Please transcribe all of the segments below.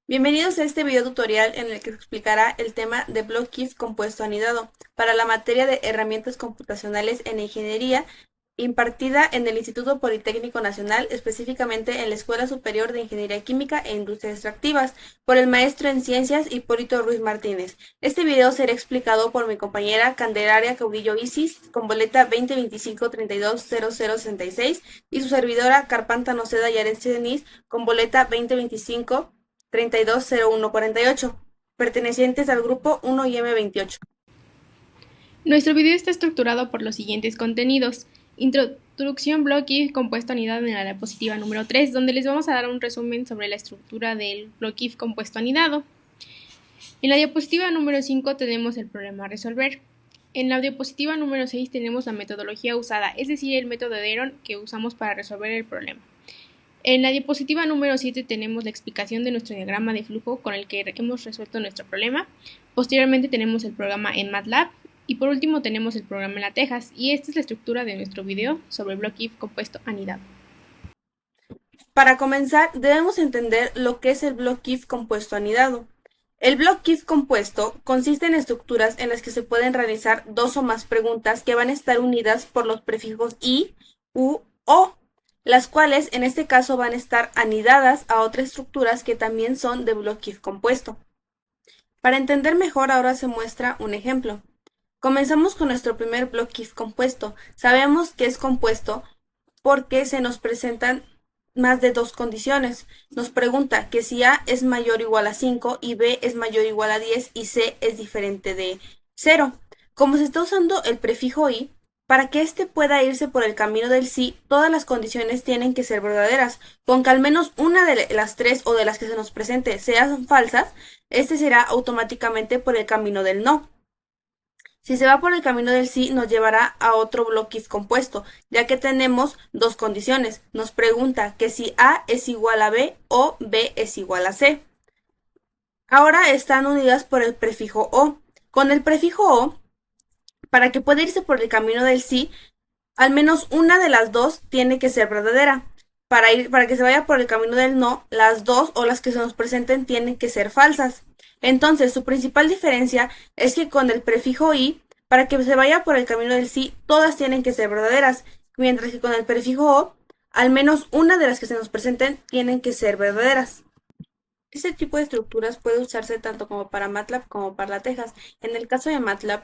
Bienvenidos a este video tutorial en el que se explicará el tema de block if compuesto anidado para la materia de herramientas computacionales en ingeniería impartida en el Instituto Politécnico Nacional, específicamente en la Escuela Superior de Ingeniería Química e Industrias Extractivas, por el maestro en Ciencias Hipólito Ruiz Martínez. Este video será explicado por mi compañera Candelaria Caudillo Isis, con boleta 2025-320066, y su servidora Carpanta Noceda Yaretsi Denise, con boleta 2025-320148, pertenecientes al grupo 1 y M28. Nuestro video está estructurado por los siguientes contenidos. Introducción, block if compuesto anidado en la diapositiva número 3, donde les vamos a dar un resumen sobre la estructura del block if compuesto anidado. En la diapositiva número 5 tenemos el problema a resolver. En la diapositiva número 6 tenemos la metodología usada, es decir, el método de Heron que usamos para resolver el problema. En la diapositiva número 7 tenemos la explicación de nuestro diagrama de flujo con el que hemos resuelto nuestro problema. Posteriormente tenemos el programa en MATLAB. Y por último tenemos el programa en LaTeX, y esta es la estructura de nuestro video sobre block if compuesto anidado. Para comenzar, debemos entender lo que es el block if compuesto anidado. El block if compuesto consiste en estructuras en las que se pueden realizar dos o más preguntas que van a estar unidas por los prefijos y, u, o, las cuales en este caso van a estar anidadas a otras estructuras que también son de block if compuesto. Para entender mejor, ahora se muestra un ejemplo. Comenzamos con nuestro primer block if compuesto. Sabemos que es compuesto porque se nos presentan más de dos condiciones. Nos pregunta que si A es mayor o igual a 5 y B es mayor o igual a 10 y C es diferente de 0. Como se está usando el prefijo i, para que éste pueda irse por el camino del sí, todas las condiciones tienen que ser verdaderas. Con que al menos una de las tres o de las que se nos presente sean falsas, este será automáticamente por el camino del no. Si se va por el camino del sí, nos llevará a otro block if compuesto, ya que tenemos dos condiciones. Nos pregunta que si A es igual a B o B es igual a C. Ahora están unidas por el prefijo o. Con el prefijo o, para que pueda irse por el camino del sí, al menos una de las dos tiene que ser verdadera. Para que se vaya por el camino del no, las dos o las que se nos presenten tienen que ser falsas. Entonces, su principal diferencia es que con el prefijo i, para que se vaya por el camino del sí, todas tienen que ser verdaderas, mientras que con el prefijo o, al menos una de las que se nos presenten tienen que ser verdaderas. Este tipo de estructuras puede usarse tanto como para MATLAB como para LaTeX. En el caso de MATLAB,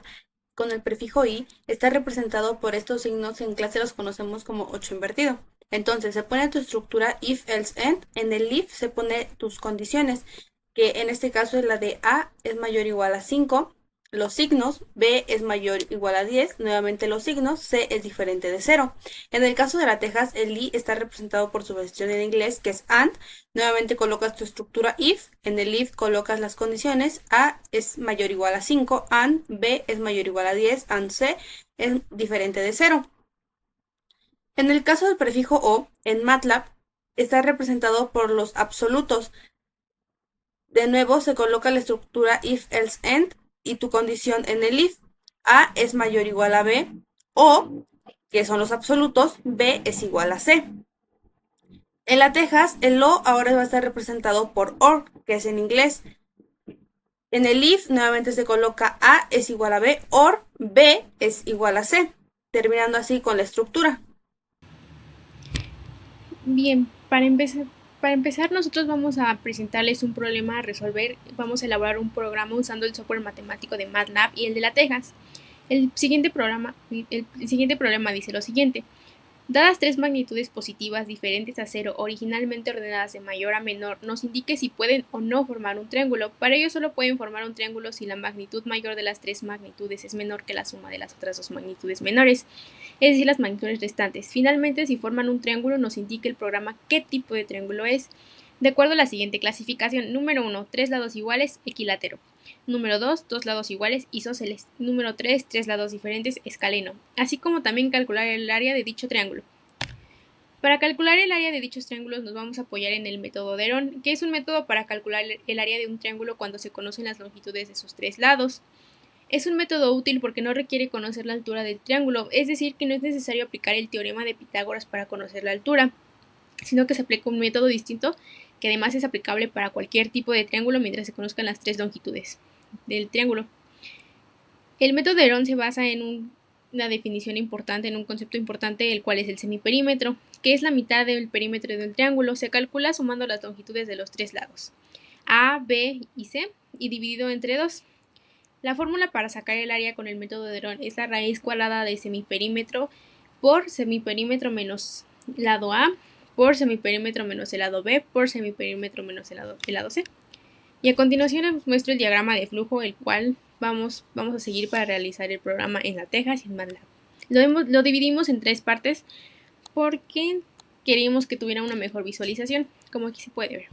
con el prefijo i, está representado por estos signos, en clase los conocemos como 8 invertido. Entonces, se pone tu estructura if, else, end. En el if se pone tus condiciones, que en este caso es la de A es mayor o igual a 5, los signos, B es mayor o igual a 10, nuevamente los signos, C es diferente de 0. En el caso de LaTeX, el i está representado por su versión en inglés, que es AND. Nuevamente colocas tu estructura if, en el if colocas las condiciones, A es mayor o igual a 5, AND, B es mayor o igual a 10, AND, C es diferente de 0. En el caso del prefijo o, en MATLAB, está representado por los absolutos. De nuevo se coloca la estructura if, else, end y tu condición en el if. A es mayor o igual a B, o, que son los absolutos, B es igual a C. En LaTeX, el o ahora va a estar representado por or, que es en inglés. En el if, nuevamente se coloca A es igual a B, or B es igual a C, terminando así con la estructura. Bien, para empezar nosotros vamos a presentarles un problema a resolver. Vamos a elaborar un programa usando el software matemático de MATLAB y el de LaTeX. El siguiente problema dice lo siguiente. Dadas tres magnitudes positivas diferentes a cero, originalmente ordenadas de mayor a menor, nos indique si pueden o no formar un triángulo. Para ello solo pueden formar un triángulo si la magnitud mayor de las tres magnitudes es menor que la suma de las otras dos magnitudes menores, es decir, las magnitudes restantes. Finalmente, si forman un triángulo, nos indica el programa qué tipo de triángulo es. De acuerdo a la siguiente clasificación: número 1, tres lados iguales, equilátero. Número 2, dos lados iguales, isósceles. Número 3, tres lados diferentes, escaleno. Así como también calcular el área de dicho triángulo. Para calcular el área de dichos triángulos nos vamos a apoyar en el método de Heron, que es un método para calcular el área de un triángulo cuando se conocen las longitudes de sus tres lados. Es un método útil porque no requiere conocer la altura del triángulo, es decir, que no es necesario aplicar el teorema de Pitágoras para conocer la altura, sino que se aplica un método distinto que además es aplicable para cualquier tipo de triángulo mientras se conozcan las tres longitudes del triángulo. El método de Herón se basa en una definición importante, en un concepto importante, el cual es el semiperímetro, que es la mitad del perímetro de un triángulo. Se calcula sumando las longitudes de los tres lados, A, B y C, y dividido entre 2. La fórmula para sacar el área con el método de Herón es la raíz cuadrada de semiperímetro por semiperímetro menos lado A, por semiperímetro menos el lado B, por semiperímetro menos el lado C. Y a continuación les muestro el diagrama de flujo, el cual vamos a seguir para realizar el programa en LaTeX y en MATLAB. Lo dividimos en 3 partes porque queríamos que tuviera una mejor visualización, como aquí se puede ver.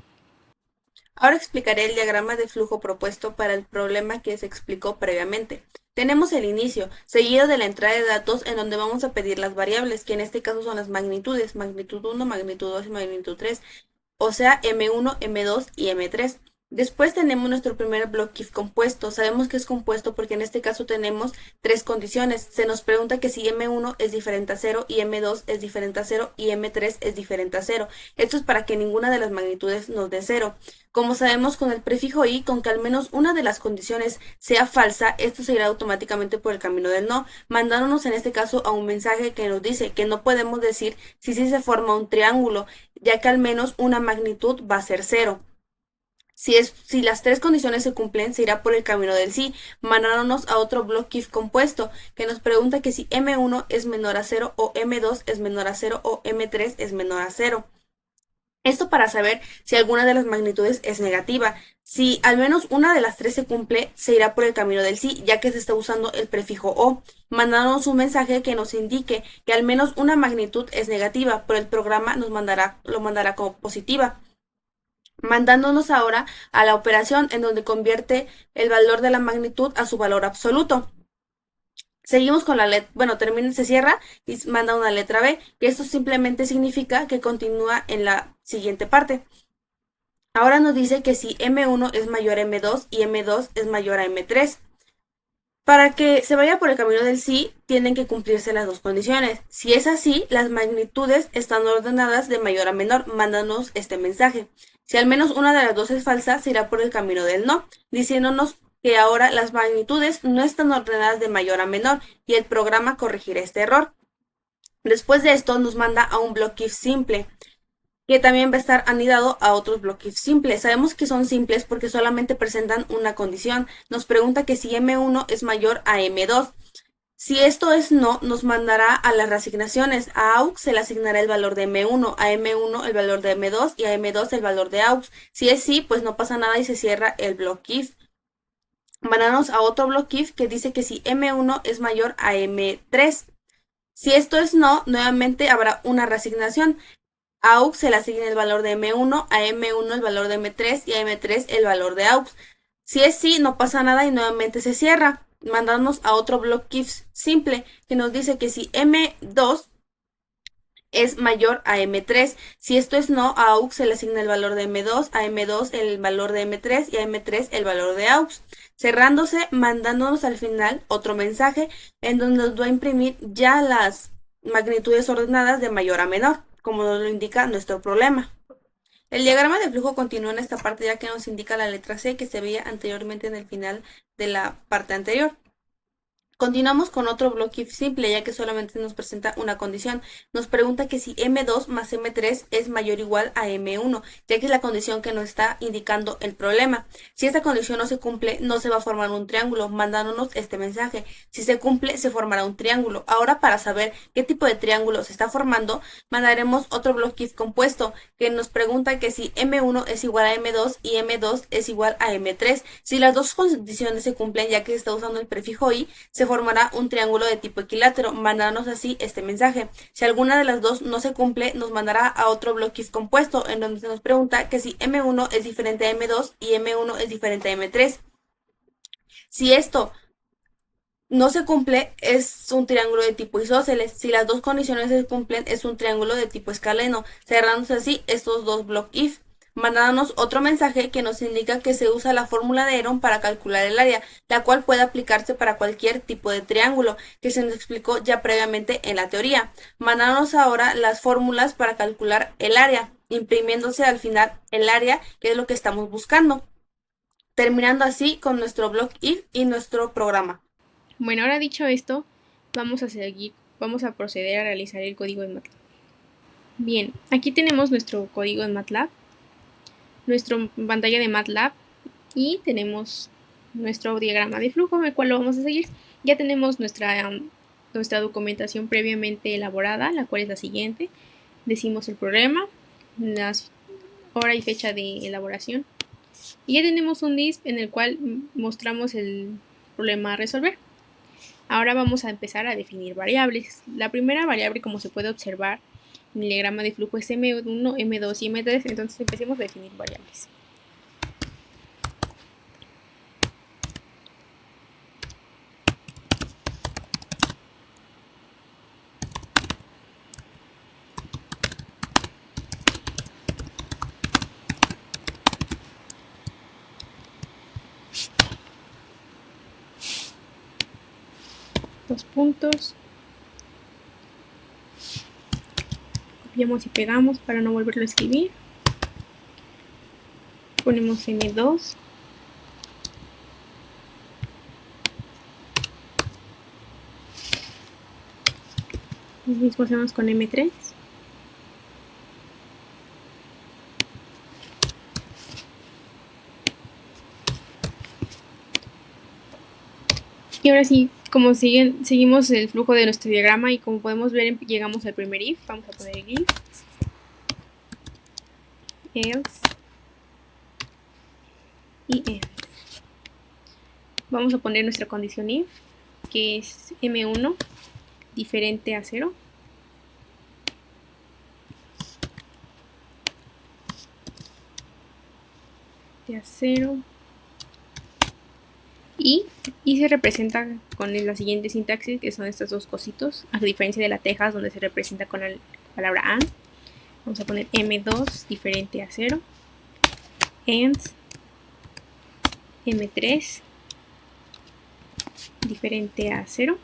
Ahora explicaré el diagrama de flujo propuesto para el problema que se explicó previamente. Tenemos el inicio, seguido de la entrada de datos en donde vamos a pedir las variables, que en este caso son las magnitudes, magnitud 1, magnitud 2 y magnitud 3, o sea, M1, M2 y M3. Después tenemos nuestro primer bloque if compuesto. Sabemos que es compuesto porque en este caso tenemos 3 condiciones. Se nos pregunta que si M1 es diferente a 0 y M2 es diferente a 0 y M3 es diferente a 0. Esto es para que ninguna de las magnitudes nos dé 0. Como sabemos con el prefijo i, con que al menos una de las condiciones sea falsa, esto se irá automáticamente por el camino del no, mandándonos en este caso a un mensaje que nos dice que no podemos decir si se forma un triángulo, ya que al menos una magnitud va a ser 0. Si las 3 condiciones se cumplen, se irá por el camino del sí, mandándonos a otro bloque if compuesto, que nos pregunta que si M1 es menor a 0 o M2 es menor a 0 o M3 es menor a 0. Esto para saber si alguna de las magnitudes es negativa. Si al menos una de las 3 se cumple, se irá por el camino del sí, ya que se está usando el prefijo o, mandándonos un mensaje que nos indique que al menos una magnitud es negativa, pero el programa lo mandará como positiva, mandándonos ahora a la operación en donde convierte el valor de la magnitud a su valor absoluto. Seguimos con la letra, se cierra y manda una letra B, que esto simplemente significa que continúa en la siguiente parte. Ahora nos dice que si M1 es mayor a M2 y M2 es mayor a M3. Para que se vaya por el camino del sí, tienen que cumplirse las 2 condiciones. Si es así, las magnitudes están ordenadas de mayor a menor, mándanos este mensaje. Si al menos una de las 2 es falsa, se irá por el camino del no, diciéndonos que ahora las magnitudes no están ordenadas de mayor a menor y el programa corregirá este error. Después de esto nos manda a un bloque if simple, que también va a estar anidado a otros bloques if simples. Sabemos que son simples porque solamente presentan una condición. Nos pregunta que si M1 es mayor a M2. Si esto es no, nos mandará a las reasignaciones. A AUX se le asignará el valor de M1, a M1 el valor de M2 y a M2 el valor de AUX. Si es sí, pues no pasa nada y se cierra el bloque if. Mandarnos a otro bloque if que dice que si M1 es mayor a M3. Si esto es no, nuevamente habrá una reasignación. A AUX se le asigna el valor de M1, a M1 el valor de M3 y a M3 el valor de AUX. Si es sí, no pasa nada y nuevamente se cierra. Mandamos a otro bloque if simple que nos dice que si M2 es mayor a M3. Si esto es no, a AUX se le asigna el valor de M2, a M2 el valor de M3 y a M3 el valor de AUX. Cerrándose, mandándonos al final otro mensaje en donde nos va a imprimir ya las magnitudes ordenadas de mayor a menor, como nos lo indica nuestro problema. El diagrama de flujo continúa en esta parte ya que nos indica la letra C que se veía anteriormente en el final de la parte anterior. Continuamos con otro bloque if simple, ya que solamente nos presenta una condición. Nos pregunta que si M2 más M3 es mayor o igual a M1, ya que es la condición que nos está indicando el problema. Si esta condición no se cumple, no se va a formar un triángulo, mandándonos este mensaje. Si se cumple, se formará un triángulo. Ahora, para saber qué tipo de triángulo se está formando, mandaremos otro bloque if compuesto, que nos pregunta que si M1 es igual a M2 y M2 es igual a M3. Si las 2 condiciones se cumplen, ya que se está usando el prefijo i, se formará un triángulo de tipo equilátero, mandándonos así este mensaje. Si alguna de las 2 no se cumple, nos mandará a otro bloque if compuesto, en donde se nos pregunta que si M1 es diferente a M2 y M1 es diferente a M3. Si esto no se cumple, es un triángulo de tipo isósceles. Si las 2 condiciones se cumplen, es un triángulo de tipo escaleno, cerrándose así estos 2 bloque if, mandándonos otro mensaje que nos indica que se usa la fórmula de Herón para calcular el área, la cual puede aplicarse para cualquier tipo de triángulo, que se nos explicó ya previamente en la teoría. Mandándonos ahora las fórmulas para calcular el área. imprimiéndose al final el área que es lo que estamos buscando, terminando así con nuestro block if y nuestro programa. Bueno, ahora dicho esto, vamos a proceder a realizar el código en MATLAB. Bien, aquí tenemos nuestro código en MATLAB, nuestra pantalla de MATLAB y tenemos nuestro diagrama de flujo, el cual lo vamos a seguir. Ya tenemos nuestra documentación previamente elaborada, la cual es la siguiente. Decimos el problema, la hora y fecha de elaboración. Y ya tenemos un list en el cual mostramos el problema a resolver. Ahora vamos a empezar a definir variables. La primera variable, como se puede observar en el diagrama de flujo, es M1, M2 y M3. Entonces empecemos a definir variables. Dos puntos. Copiamos y pegamos para no volverlo a escribir. Ponemos M2. Lo mismo hacemos con M3. Y ahora sí, como seguimos el flujo de nuestro diagrama y como podemos ver llegamos al primer if, vamos a poner el if, else y end. Vamos a poner nuestra condición if, que es M1 diferente a 0. A 0. Y se representa con la siguiente sintaxis, que son estos dos cositos, a diferencia de la Texas, donde se representa con la palabra and. Vamos a poner M2 diferente a 0, and M3 diferente a 0.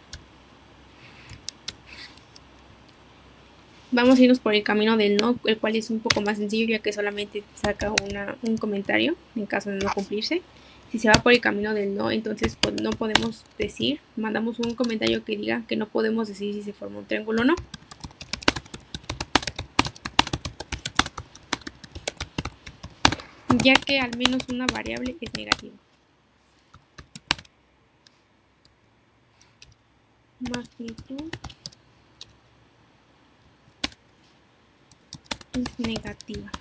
Vamos a irnos por el camino del no, el cual es un poco más sencillo, ya que solamente saca un comentario en caso de no cumplirse. Si se va por el camino del no, entonces pues, no podemos decir, mandamos un comentario que diga que no podemos decir si se forma un triángulo o no. Ya que al menos una variable es negativa. Magnitud es negativa.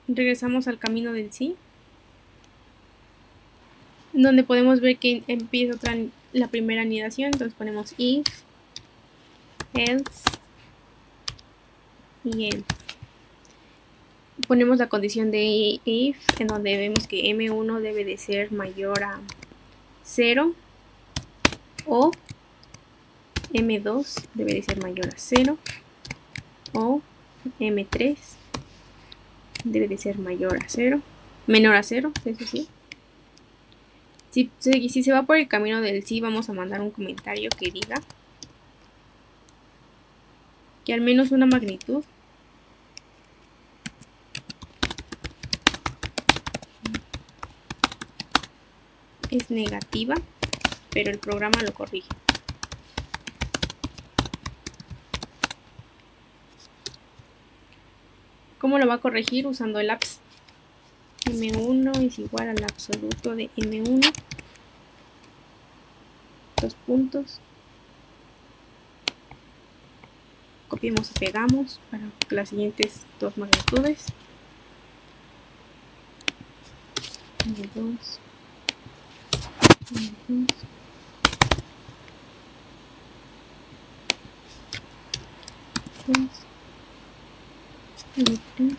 Regresamos al camino del sí, donde podemos ver que empieza la primera anidación. Entonces ponemos if, else y end. Ponemos la condición de if, en donde vemos que M1 debe de ser mayor a 0 o M2 debe de ser mayor a 0 o M3 debe de ser mayor a 0, menor a 0, eso sí. Si se va por el camino del sí, vamos a mandar un comentario que diga que al menos una magnitud es negativa, pero el programa lo corrige. ¿Cómo lo va a corregir? Usando el abs. M1 es igual al absoluto de M1, dos puntos. Copiamos y pegamos para las siguientes dos magnitudes. M2, M2. M3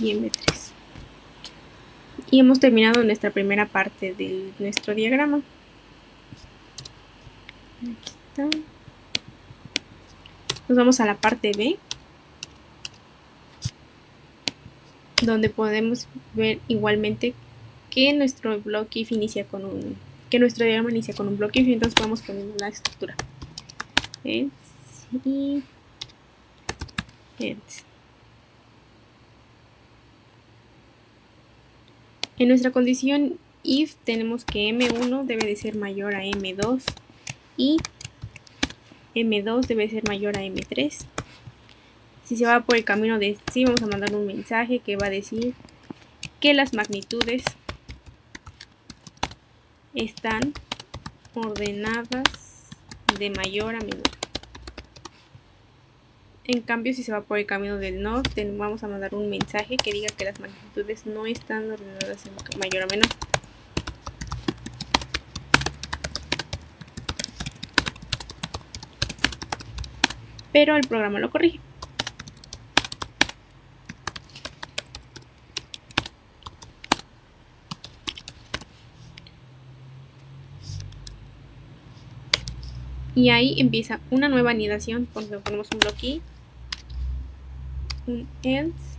y M3. Y hemos terminado nuestra primera parte de nuestro diagrama. Aquí está. Nos vamos a la parte B, donde podemos ver igualmente que nuestro block if inicia con un, que nuestro diagrama inicia con un block if, y entonces podemos poner la estructura. else y else. En nuestra condición if tenemos que m1 debe de ser mayor a m2 y m2 debe ser mayor a m3. Si se va por el camino de sí, vamos a mandar un mensaje que va a decir que las magnitudes están ordenadas de mayor a menor. En cambio, si se va por el camino del no, vamos a mandar un mensaje que diga que las magnitudes no están ordenadas de mayor a menor. Pero el programa lo corrige. Y ahí empieza una nueva anidación. Porque ponemos un bloque, un else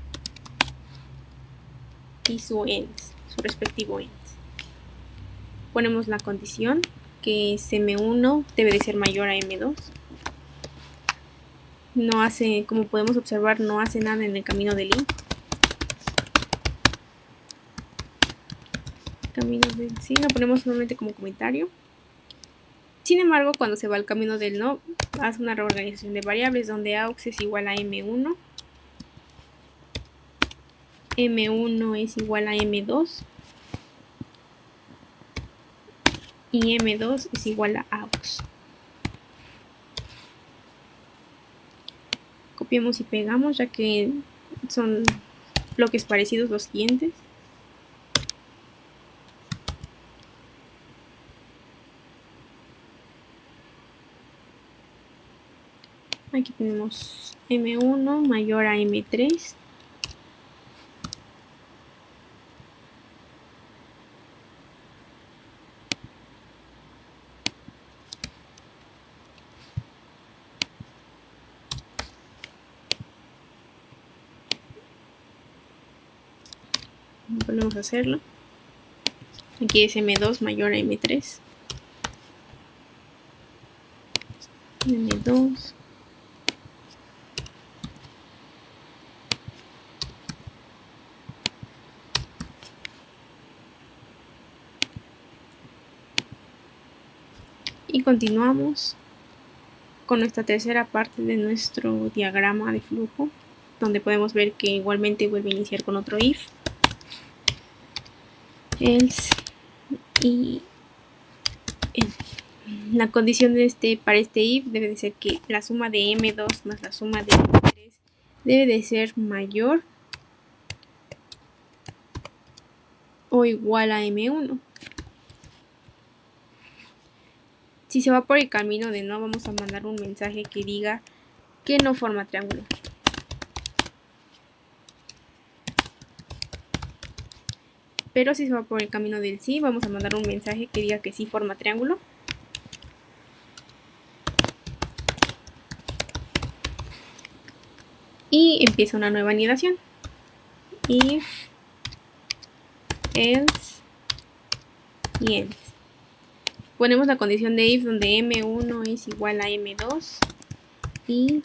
y su else, su respectivo else. Ponemos la condición que es m1 debe de ser mayor a m2. No hace, como podemos observar, no hace nada en el camino del if. Camino del sí lo ponemos solamente como comentario. Sin embargo, cuando se va al camino del no, hace una reorganización de variables donde aux es igual a m1, m1 es igual a m2 y m2 es igual a aux. Copiamos y pegamos ya que son bloques parecidos los siguientes. Aquí tenemos m1 mayor a m3. Volvemos a hacerlo. Aquí es m2 mayor a m3. m2 y continuamos con nuestra tercera parte de nuestro diagrama de flujo, donde podemos ver que igualmente vuelve a iniciar con otro if, else y la condición para este if debe de ser que la suma de m2 más la suma de m3 debe de ser mayor o igual a m1. Si se va por el camino de no, vamos a mandar un mensaje que diga que no forma triángulo. Pero si se va por el camino del sí, vamos a mandar un mensaje que diga que sí forma triángulo. Y empieza una nueva anidación. If, else y else. Ponemos la condición de if donde m1 es igual a m2 y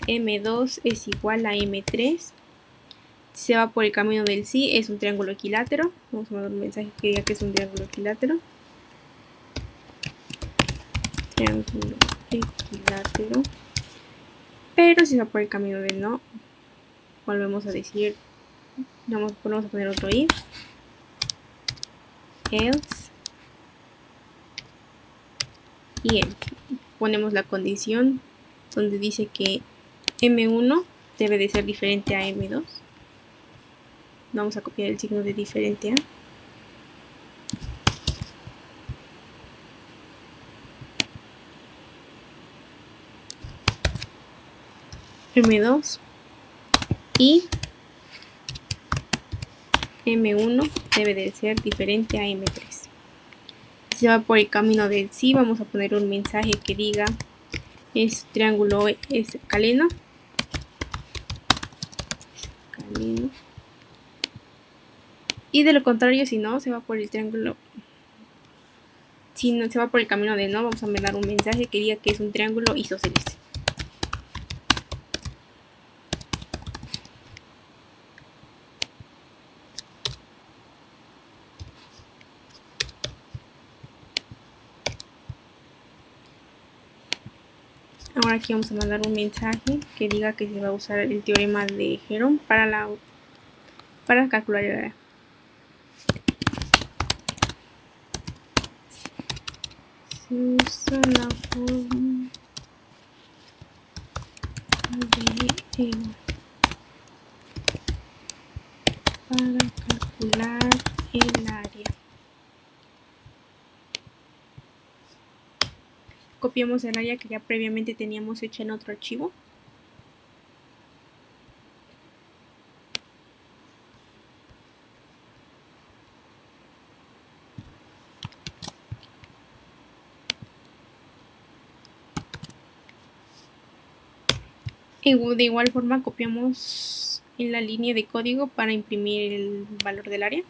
m2 es igual a m3. Si se va por el camino del sí, es un triángulo equilátero. Vamos a mandar un mensaje que diga que es un triángulo equilátero. Triángulo equilátero. Pero si se va por el camino del no, volvemos a decir, vamos a poner otro if, else y else. Ponemos la condición donde dice que m1 debe de ser diferente a m2. Vamos a copiar el signo de diferente a. m2 y m1 debe de ser diferente a m3. Si se va por el camino del sí, vamos a poner un mensaje que diga es triángulo escaleno. Y de lo contrario, si no, se va por el triángulo. si no se va por el camino de no, vamos a mandar un mensaje que diga que es un triángulo isósceles. Ahora aquí vamos a mandar un mensaje que diga que se va a usar el teorema de Heron para calcular el área. Se usa la forma de Heron para calcular el área. Copiamos el área que ya previamente teníamos hecha en otro archivo. De igual forma copiamos en la línea de código para imprimir el valor del área.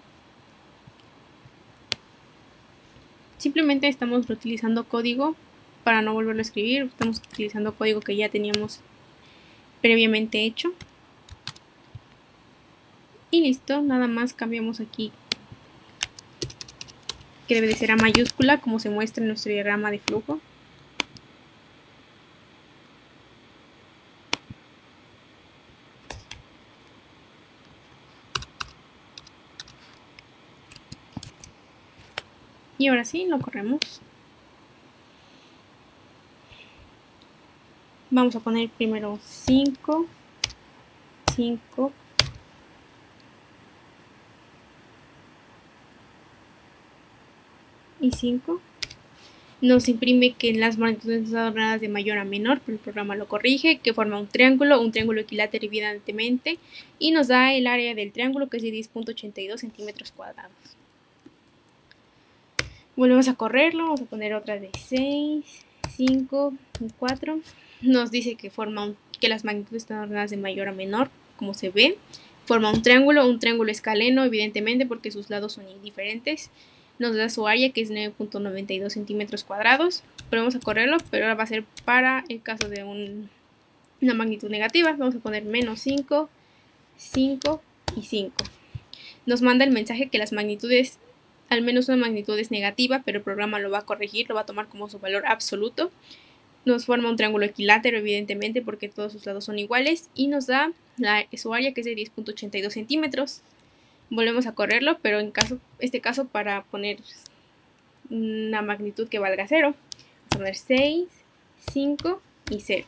Simplemente estamos reutilizando código para no volverlo a escribir. Estamos utilizando código que ya teníamos previamente hecho. Y listo, nada más cambiamos aquí que debe de ser a mayúscula como se muestra en nuestro diagrama de flujo. Y ahora sí, lo corremos. Vamos a poner primero 5, 5, y 5. Nos imprime que las magnitudes están ordenadas de mayor a menor, pero el programa lo corrige, que forma un triángulo equilátero evidentemente, y nos da el área del triángulo que es de 10.82 centímetros cuadrados. Volvemos a correrlo, vamos a poner otra de 6, 5 y 4. Nos dice que que las magnitudes están ordenadas de mayor a menor, como se ve. Forma un triángulo escaleno, evidentemente, porque sus lados son indiferentes. Nos da su área, que es 9.92 centímetros cuadrados. Volvemos a correrlo, pero ahora va a ser para el caso de una magnitud negativa. Vamos a poner menos 5, 5 y 5. Nos manda el mensaje que las magnitudes, al menos una magnitud es negativa, pero el programa lo va a corregir, lo va a tomar como su valor absoluto. Nos forma un triángulo equilátero, evidentemente, porque todos sus lados son iguales, y nos da su área, que es de 10.82 centímetros. Volvemos a correrlo, pero en este caso para poner una magnitud que valga 0. Vamos a poner 6, 5 y 0.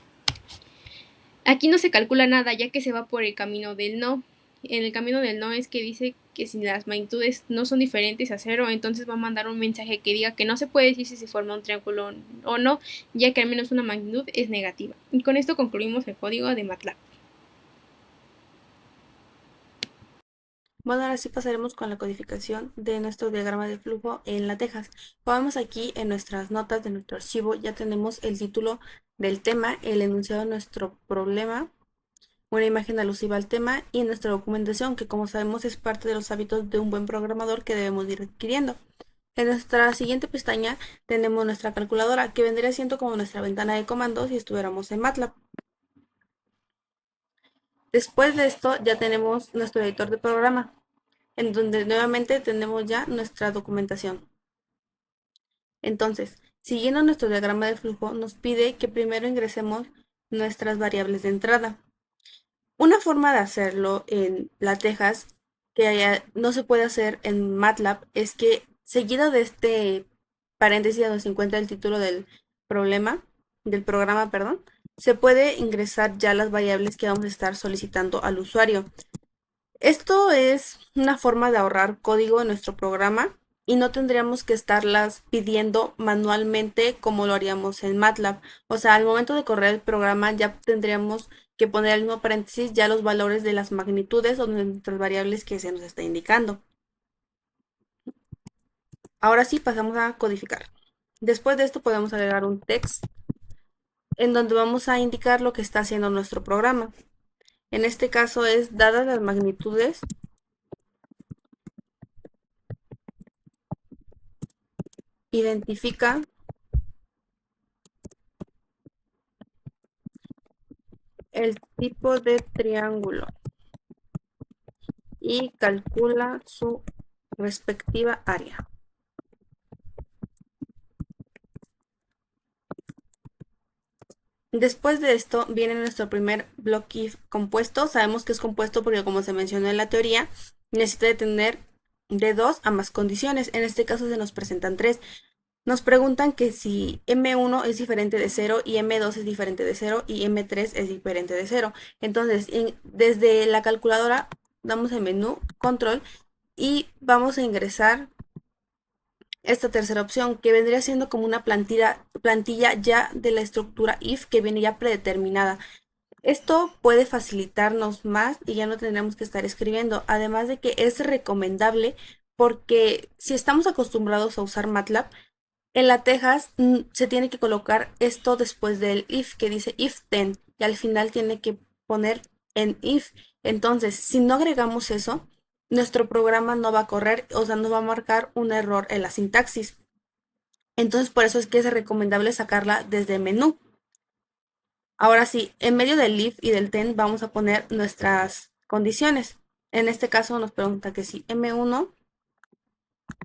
Aquí no se calcula nada, ya que se va por el camino del no. En el camino del no es que dice que si las magnitudes no son diferentes a 0, entonces va a mandar un mensaje que diga que no se puede decir si se forma un triángulo o no, ya que al menos una magnitud es negativa. Y con esto concluimos el código de MATLAB. Bueno, ahora sí pasaremos con la codificación de nuestro diagrama de flujo en LaTeX. Vamos aquí en nuestras notas de nuestro archivo, ya tenemos el título del tema, el enunciado de nuestro problema, una imagen alusiva al tema y nuestra documentación, que como sabemos es parte de los hábitos de un buen programador que debemos ir adquiriendo. En nuestra siguiente pestaña tenemos nuestra calculadora, que vendría siendo como nuestra ventana de comandos si estuviéramos en MATLAB. Después de esto ya tenemos nuestro editor de programa, en donde nuevamente tenemos ya nuestra documentación. Entonces, siguiendo nuestro diagrama de flujo, nos pide que primero ingresemos nuestras variables de entrada. Una forma de hacerlo en LaTeX que no se puede hacer en MATLAB es que seguido de este paréntesis donde se encuentra el título del programa, perdón, se puede ingresar ya las variables que vamos a estar solicitando al usuario. Esto es una forma de ahorrar código en nuestro programa y no tendríamos que estarlas pidiendo manualmente como lo haríamos en MATLAB. O sea, al momento de correr el programa ya tendríamos que poner el mismo paréntesis ya los valores de las magnitudes o de nuestras variables que se nos está indicando. Ahora sí pasamos a codificar. Después de esto podemos agregar un text en donde vamos a indicar lo que está haciendo nuestro programa. En este caso es, dadas las magnitudes, Identifica el tipo de triángulo y calcula su respectiva área. Después de esto viene nuestro primer block if compuesto. Sabemos que es compuesto porque, como se mencionó en la teoría, necesita de tener de 2 a más condiciones. En este caso se nos presentan 3. Nos preguntan que si M1 es diferente de 0 y M2 es diferente de 0 y M3 es diferente de 0. Entonces, desde la calculadora damos el menú control y vamos a ingresar esta tercera opción, que vendría siendo como una plantilla ya de la estructura if que viene ya predeterminada. Esto puede facilitarnos más y ya no tendremos que estar escribiendo, además de que es recomendable porque si estamos acostumbrados a usar MATLAB, en la Texas se tiene que colocar esto después del if que dice if then y al final tiene que poner en if. Entonces, si no agregamos eso, nuestro programa no va a correr, o sea, nos va a marcar un error en la sintaxis. Entonces, por eso es que es recomendable sacarla desde menú. Ahora sí, en medio del if y del then vamos a poner nuestras condiciones. En este caso nos pregunta que si M1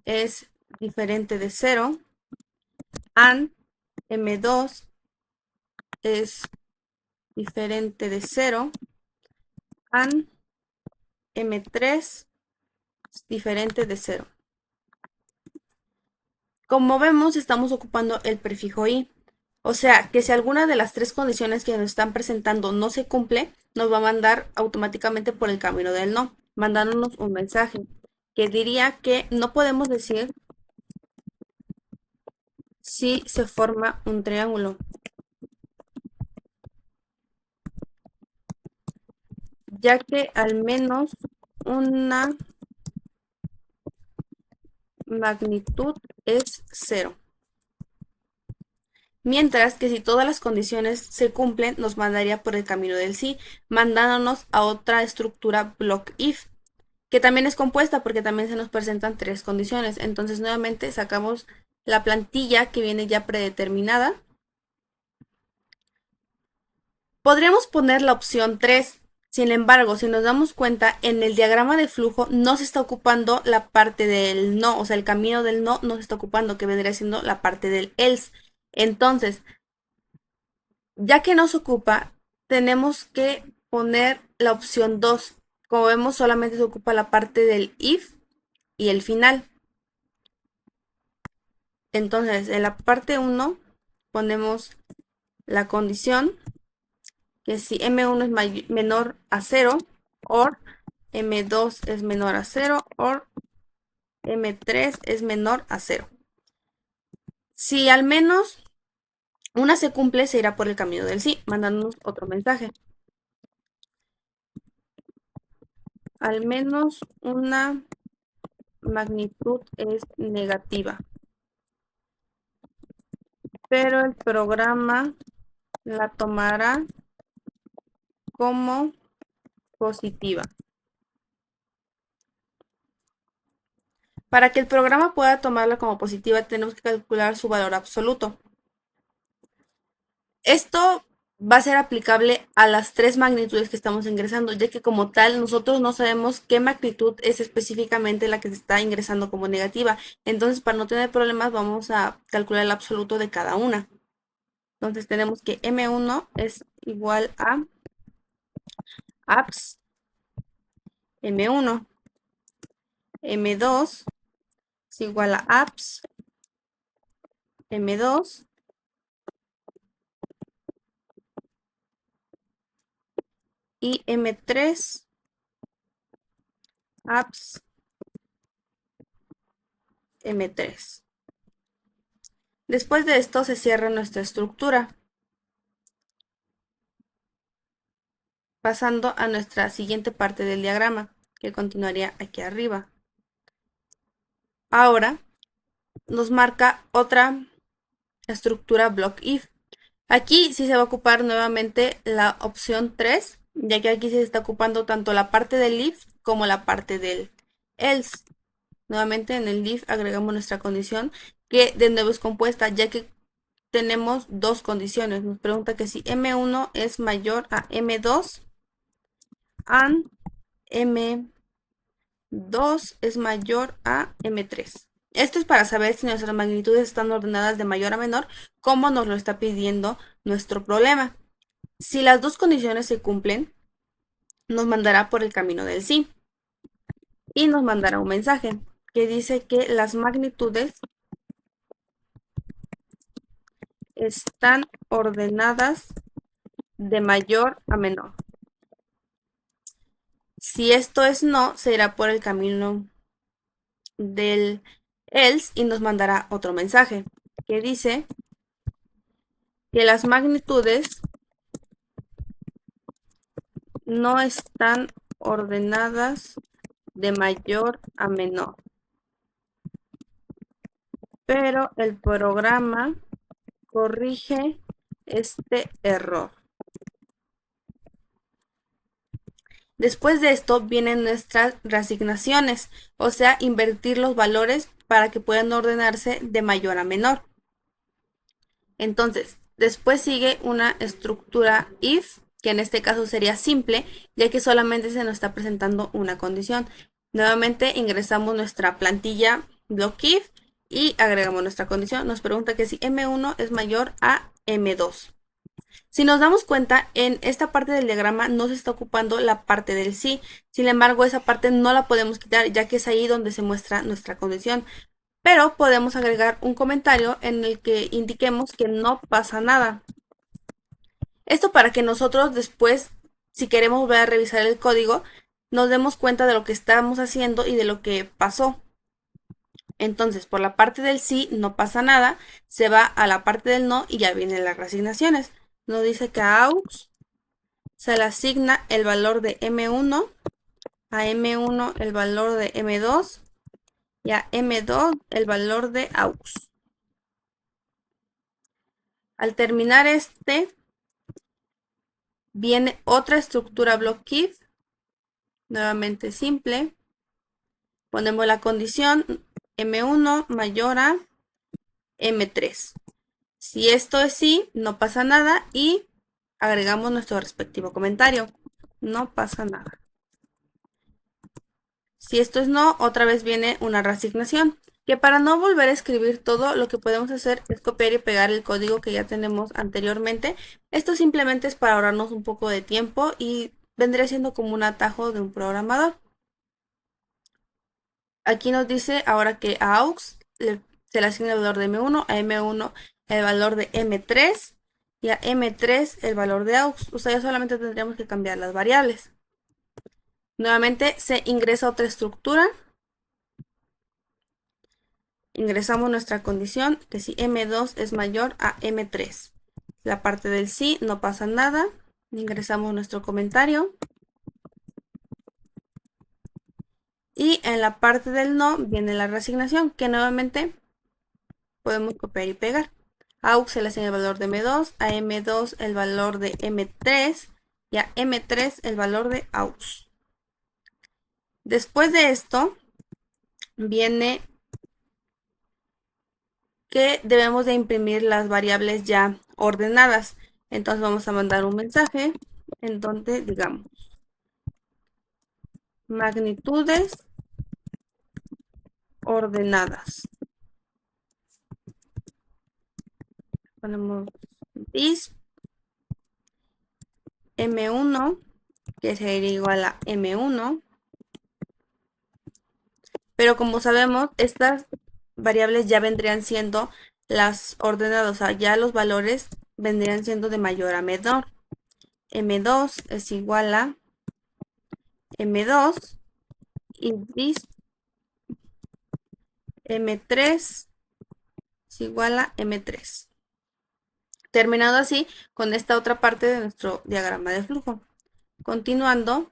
es diferente de 0 and M2 es diferente de 0 and M3 es diferente de 0. Como vemos, estamos ocupando el prefijo i. O sea, que si alguna de las 3 condiciones que nos están presentando no se cumple, nos va a mandar automáticamente por el camino del no, mandándonos un mensaje que diría que no podemos decir si se forma un triángulo, ya que al menos una magnitud es 0. Mientras que si todas las condiciones se cumplen, nos mandaría por el camino del sí, mandándonos a otra estructura block if, que también es compuesta porque también se nos presentan 3 condiciones. Entonces nuevamente sacamos la plantilla que viene ya predeterminada. Podríamos poner la opción 3. Sin embargo, si nos damos cuenta, en el diagrama de flujo no se está ocupando la parte del no, o sea, el camino del no se está ocupando, que vendría siendo la parte del else. Entonces, ya que nos ocupa, tenemos que poner la opción 2. Como vemos, solamente se ocupa la parte del if y el final. Entonces, en la parte 1 ponemos la condición que si M1 es menor a 0, or M2 es menor a 0, or M3 es menor a 0. Si al menos una se cumple, se irá por el camino del sí, mandándonos otro mensaje. Al menos una magnitud es negativa, pero el programa la tomará como positiva. Para que el programa pueda tomarla como positiva, tenemos que calcular su valor absoluto. Esto va a ser aplicable a las 3 magnitudes que estamos ingresando, ya que como tal nosotros no sabemos qué magnitud es específicamente la que se está ingresando como negativa. Entonces, para no tener problemas, vamos a calcular el absoluto de cada una. Entonces tenemos que M1 es igual a abs M1, M2 es igual a abs M2 y M3 abs M3. Después de esto se cierra nuestra estructura, pasando a nuestra siguiente parte del diagrama, que continuaría aquí arriba. Ahora nos marca otra estructura block if. Aquí sí se va a ocupar nuevamente la opción 3, ya que aquí se está ocupando tanto la parte del if como la parte del else. Nuevamente en el if agregamos nuestra condición que de nuevo es compuesta, ya que tenemos dos condiciones. Nos pregunta que si M1 es mayor a M2 and M2 es mayor a M3. Esto es para saber si nuestras magnitudes están ordenadas de mayor a menor, como nos lo está pidiendo nuestro problema. Si las dos condiciones se cumplen, nos mandará por el camino del sí y nos mandará un mensaje que dice que las magnitudes están ordenadas de mayor a menor. Si esto es no, se irá por el camino del else y nos mandará otro mensaje que dice que las magnitudes no están ordenadas de mayor a menor, pero el programa corrige este error. Después de esto vienen nuestras reasignaciones, o sea, invertir los valores para que puedan ordenarse de mayor a menor. Entonces, después sigue una estructura if, que en este caso sería simple, ya que solamente se nos está presentando una condición. Nuevamente ingresamos nuestra plantilla block if y agregamos nuestra condición. Nos pregunta que si M1 es mayor a M2. Si nos damos cuenta, en esta parte del diagrama no se está ocupando la parte del sí. Sin embargo, esa parte no la podemos quitar, ya que es ahí donde se muestra nuestra condición. Pero podemos agregar un comentario en el que indiquemos que no pasa nada. Esto para que nosotros después, si queremos volver a revisar el código, nos demos cuenta de lo que estamos haciendo y de lo que pasó. Entonces, por la parte del sí no pasa nada, se va a la parte del no y ya vienen las reasignaciones. Nos dice que a aux se le asigna el valor de M1, a M1 el valor de M2 y a M2 el valor de aux. Al terminar viene otra estructura block if, nuevamente simple. Ponemos la condición M1 mayor a M3. Si esto es sí, no pasa nada y agregamos nuestro respectivo comentario. No pasa nada. Si esto es no, otra vez viene una reasignación, que para no volver a escribir todo, lo que podemos hacer es copiar y pegar el código que ya tenemos anteriormente. Esto simplemente es para ahorrarnos un poco de tiempo y vendría siendo como un atajo de un programador. Aquí nos dice ahora que a aux se le asigna el valor de M1, a M1 el valor de M3 y a M3 el valor de aux. O sea, ya solamente tendríamos que cambiar las variables. Nuevamente se ingresa otra estructura. Ingresamos nuestra condición que si M2 es mayor a M3. La parte del sí no pasa nada. Ingresamos nuestro comentario. Y en la parte del no viene la reasignación, que nuevamente podemos copiar y pegar. A aux se le asigna el valor de M2, a M2 el valor de M3 y a M3 el valor de aux. Después de esto viene que debemos de imprimir las variables ya ordenadas. Entonces vamos a mandar un mensaje en donde digamos magnitudes ordenadas. Ponemos this M1, que sería igual a M1. Pero como sabemos, estas variables ya vendrían siendo las ordenadas, o sea, ya los valores vendrían siendo de mayor a menor. M2 es igual a M2 y this M3 es igual a M3. Terminado así con esta otra parte de nuestro diagrama de flujo. Continuando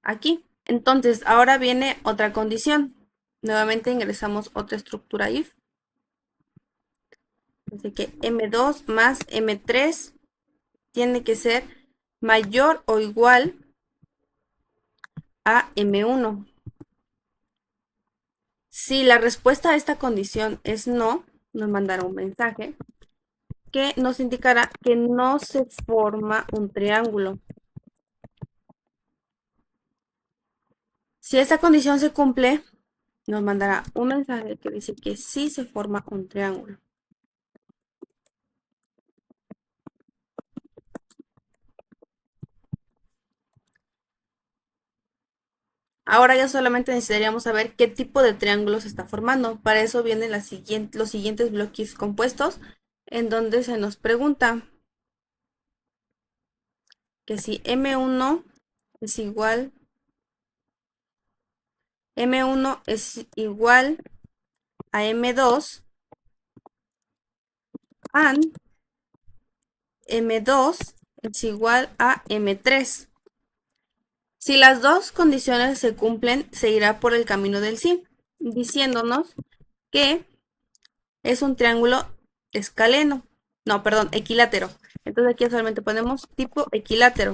aquí. Entonces, ahora viene otra condición. Nuevamente ingresamos otra estructura if. Así que M2 más M3 tiene que ser mayor o igual a M1. Si la respuesta a esta condición es no, nos mandará un mensaje que nos indicará que no se forma un triángulo. Si esta condición se cumple, nos mandará un mensaje que dice que sí se forma un triángulo. Ahora ya solamente necesitaríamos saber qué tipo de triángulo se está formando. Para eso vienen los siguientes bloques compuestos, en donde se nos pregunta que si M1 es igual, M1 es igual a M2, and M2 es igual a M3. Si las dos condiciones se cumplen, se irá por el camino del sí, diciéndonos que es un triángulo escaleno. No, perdón, equilátero. Entonces aquí solamente ponemos tipo equilátero.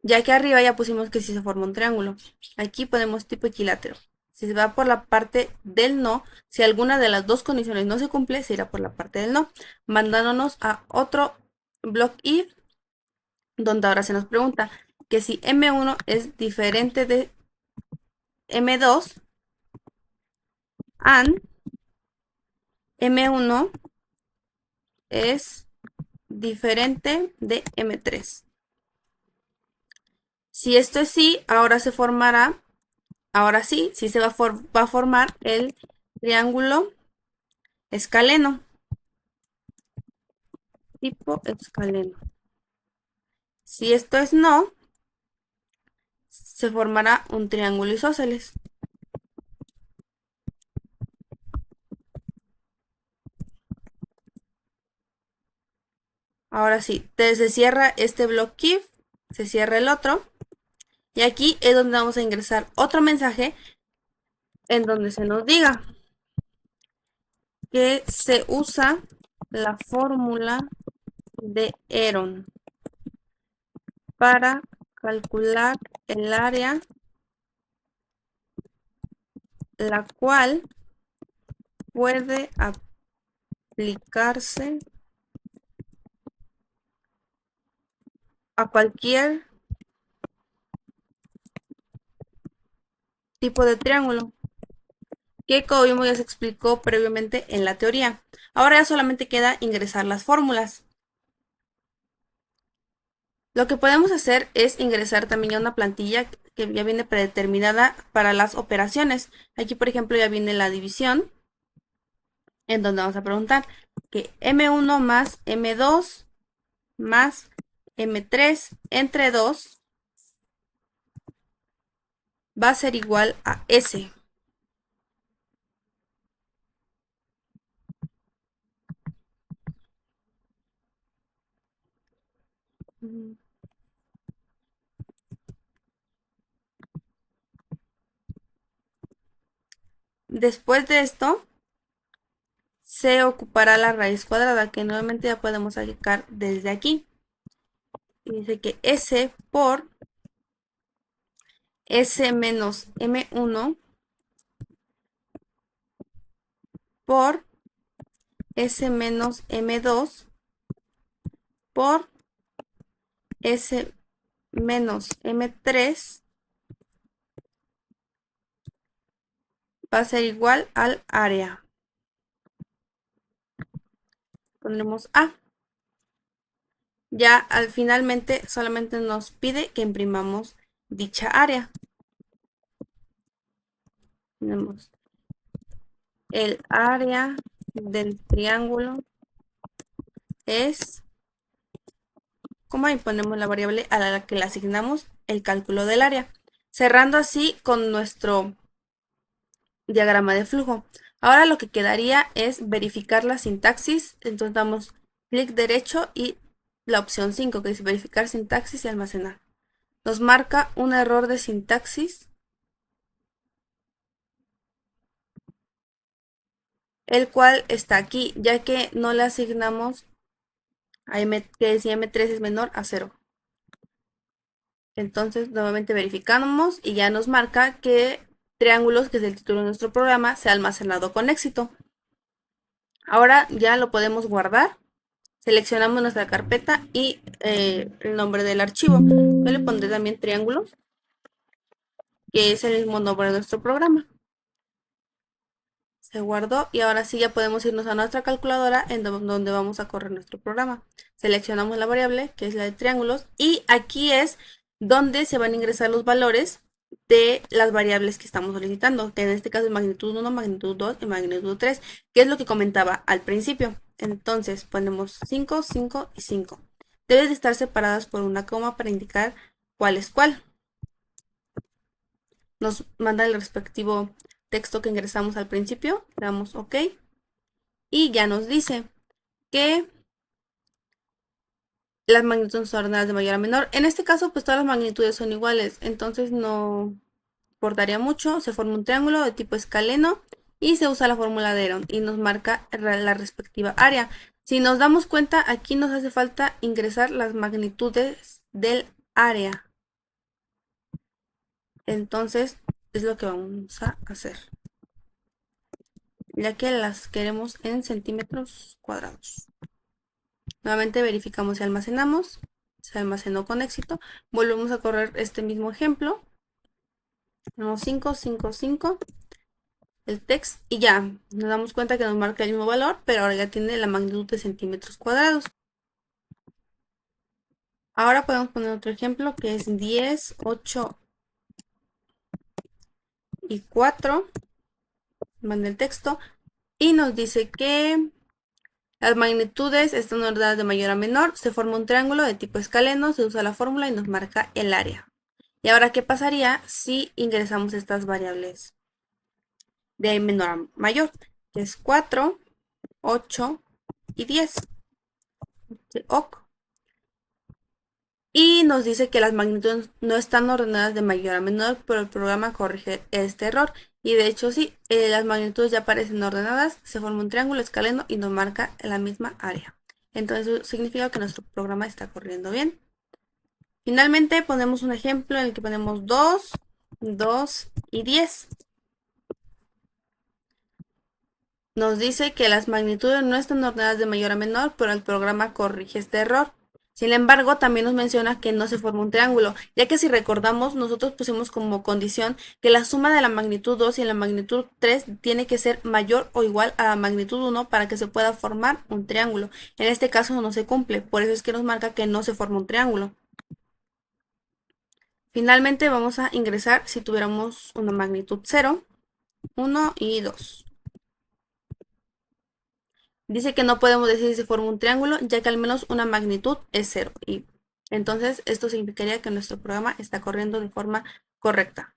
Ya que arriba ya pusimos que si se forma un triángulo. Aquí ponemos tipo equilátero. Si se va por la parte del no, si alguna de las dos condiciones no se cumple, se irá por la parte del no, mandándonos a otro block if, donde ahora se nos pregunta que si M1 es diferente de M2 and M1 es diferente de M3. Si esto es sí, ahora se formará, ahora sí se va a formar el triángulo escaleno, tipo escaleno. Si esto es no, se formará un triángulo isósceles. Ahora sí, se cierra este block if, se cierra el otro, y aquí es donde vamos a ingresar otro mensaje en donde se nos diga que se usa la fórmula de Heron para calcular el área, la cual puede aplicarse a cualquier tipo de triángulo, que como vimos ya se explicó previamente en la teoría. Ahora ya solamente queda ingresar las fórmulas. Lo que podemos hacer es ingresar también ya una plantilla que ya viene predeterminada para las operaciones. Aquí, por ejemplo, ya viene la división, en donde vamos a preguntar que M1 más M2 más M3 entre 2 va a ser igual a S. Después de esto, se ocupará la raíz cuadrada, que nuevamente ya podemos sacar desde aquí. Y dice que S por S menos M1 por S menos M2 por S menos M3 va a ser igual al área. Pondremos A. Ya al finalmente solamente nos pide que imprimamos dicha área. Tenemos el área del triángulo es, como ahí ponemos la variable a la que le asignamos el cálculo del área, cerrando así con nuestro diagrama de flujo. Ahora lo que quedaría es verificar la sintaxis, entonces damos clic derecho y la opción 5 que dice verificar sintaxis y almacenar. Nos marca un error de sintaxis, el cual está aquí, ya que no le asignamos a que decía M3 es menor a 0. Entonces nuevamente verificamos y ya nos marca que triángulos, que es el título de nuestro programa, se ha almacenado con éxito. Ahora ya lo podemos guardar. Seleccionamos nuestra carpeta y el nombre del archivo. Yo le pondré también triángulos, que es el mismo nombre de nuestro programa. Se guardó y ahora sí ya podemos irnos a nuestra calculadora en donde vamos a correr nuestro programa. Seleccionamos la variable, que es la de triángulos, y aquí es donde se van a ingresar los valores de las variables que estamos solicitando, que en este caso es magnitud 1, magnitud 2 y magnitud 3, que es lo que comentaba al principio. Entonces ponemos 5, 5 y 5. Deben de estar separadas por una coma para indicar cuál es cuál. Nos manda el respectivo texto que ingresamos al principio, le damos OK y ya nos dice que las magnitudes son ordenadas de mayor a menor. En este caso, pues todas las magnitudes son iguales, entonces no importaría mucho. Se forma un triángulo de tipo escaleno y se usa la fórmula de Heron y nos marca la respectiva área. Si nos damos cuenta, aquí nos hace falta ingresar las magnitudes del área. Entonces, es lo que vamos a hacer, ya que las queremos en centímetros cuadrados. Nuevamente verificamos si almacenamos. Se almacenó con éxito. Volvemos a correr este mismo ejemplo. Tenemos 5, 5, 5. El text y ya nos damos cuenta que nos marca el mismo valor, pero ahora ya tiene la magnitud de centímetros cuadrados. Ahora podemos poner otro ejemplo que es 10, 8 y 4. Manda el texto y nos dice que las magnitudes están ordenadas de mayor a menor. Se forma un triángulo de tipo escaleno, se usa la fórmula y nos marca el área. Y ahora, ¿qué pasaría si ingresamos estas variables de menor a mayor? Que es 4, 8 y 10. OK. Y nos dice que las magnitudes no están ordenadas de mayor a menor, pero el programa corrige este error. Y de hecho sí, las magnitudes ya aparecen ordenadas, se forma un triángulo escaleno y nos marca la misma área. Entonces eso significa que nuestro programa está corriendo bien. Finalmente ponemos un ejemplo en el que ponemos 2, 2 y 10. Nos dice que las magnitudes no están ordenadas de mayor a menor, pero el programa corrige este error. Sin embargo, también nos menciona que no se forma un triángulo, ya que si recordamos, nosotros pusimos como condición que la suma de la magnitud 2 y la magnitud 3 tiene que ser mayor o igual a la magnitud 1 para que se pueda formar un triángulo. En este caso no se cumple, por eso es que nos marca que no se forma un triángulo. Finalmente vamos a ingresar si tuviéramos una magnitud 0, 1 y 2. Dice que no podemos decir si se forma un triángulo, ya que al menos una magnitud es 0. Y entonces esto significaría que nuestro programa está corriendo de forma correcta.